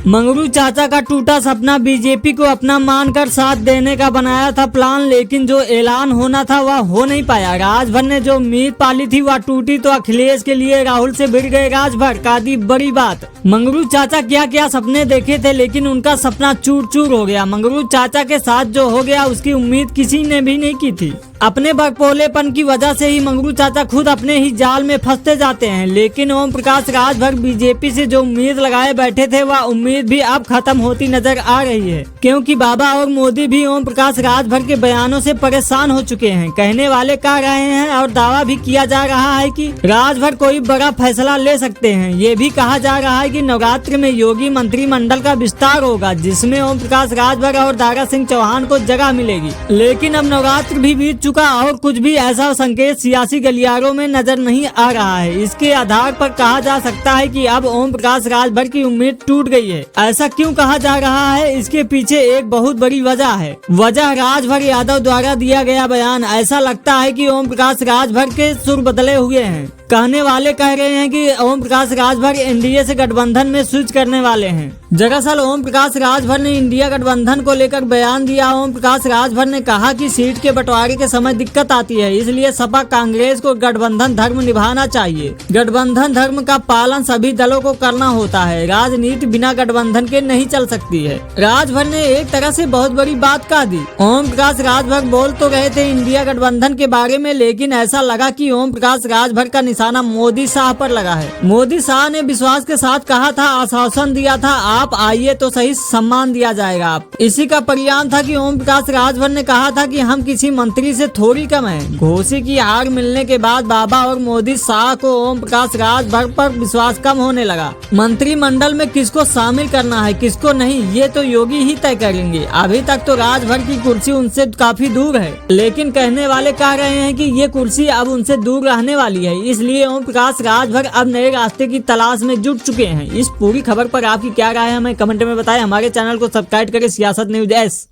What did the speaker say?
मंगरू चाचा का टूटा सपना बीजेपी को अपना मानकर साथ देने का बनाया था प्लान, लेकिन जो ऐलान होना था वह हो नहीं पाया। राजभर ने जो उम्मीद पाली थी वह टूटी तो अखिलेश के लिए राहुल से भिड़ गए राजभर का दी बड़ी बात। मंगरू चाचा क्या क्या सपने देखे थे, लेकिन उनका सपना चूर चूर हो गया। मंगरू चाचा के साथ जो हो गया उसकी उम्मीद किसी ने भी नहीं की थी। अपने भगपोलेपन की वजह से ही मंगरू चाचा खुद अपने ही जाल में फंसते जाते हैं। लेकिन ओम प्रकाश राजभर बीजेपी से जो उम्मीद लगाए बैठे थे वह उम्मीद भी अब खत्म होती नजर आ रही है, क्योंकि बाबा और मोदी भी ओम प्रकाश राजभर के बयानों से परेशान हो चुके हैं। कहने वाले कह रहे हैं और दावा भी किया जा रहा है कि राजभर कोई बड़ा फैसला ले सकते हैं। ये भी कहा जा रहा है कि नवरात्र में योगी मंत्रिमंडल का विस्तार होगा, जिसमें ओम प्रकाश राजभर और दारा सिंह चौहान को जगह मिलेगी। लेकिन अब नवरात्र भी बीत चुका और कुछ भी ऐसा संकेत सियासी गलियारों में नजर नहीं आ रहा है। इसके आधार पर कहा जा सकता है कि अब ओम प्रकाश राजभर की उम्मीद टूट गई है। ऐसा क्यों कहा जा रहा है, इसके पीछे एक बहुत बड़ी वजह है। वजह राजभर यादव द्वारा दिया गया बयान। ऐसा लगता है कि ओम प्रकाश राजभर के सुर बदले हुए हैं। कहने वाले कह रहे हैं कि ओम प्रकाश राजभर एनडीए से गठबंधन में स्विच करने वाले हैं। दरअसल ओम प्रकाश राजभर ने इंडिया गठबंधन को लेकर बयान दिया। ओम प्रकाश राजभर ने कहा कि सीट के बंटवारे के समय दिक्कत आती है, इसलिए सपा कांग्रेस को गठबंधन धर्म निभाना चाहिए। गठबंधन धर्म का पालन सभी दलों को करना होता है। राजनीति बिना गठबंधन के नहीं चल सकती है। राजभर ने एक तरह से बहुत बड़ी बात कह दी। ओम प्रकाश राजभर बोल तो रहे थे इंडिया गठबंधन के बारे में, लेकिन ऐसा लगा कि ओम प्रकाश राजभर का निशाना मोदी शाह पर लगा है। मोदी शाह ने विश्वास के साथ कहा था, आश्वासन दिया था, आप आइए तो सही, सम्मान दिया जाएगा आप। इसी का परिणाम था कि ओम प्रकाश राजभर ने कहा था कि हम किसी मंत्री से थोड़ी कम है। घोषी की हार मिलने के बाद बाबा और मोदी शाह को ओम प्रकाश राजभर पर विश्वास कम होने लगा। मंत्रिमंडल में किसको शामिल करना है किसको नहीं, ये तो योगी ही तय करेंगे। अभी तक तो राजभर की कुर्सी उनसे काफी दूर है, लेकिन कहने वाले कह रहे हैं कि ये कुर्सी अब उनसे दूर रहने वाली है। इसलिए ओम प्रकाश राजभर अब नए रास्ते की तलाश में जुट चुके हैं। इस पूरी खबर पर आपकी क्या राय है हमें कमेंट में बताएं। हमारे चैनल को सब्सक्राइब करें सियासत न्यूज़ एस।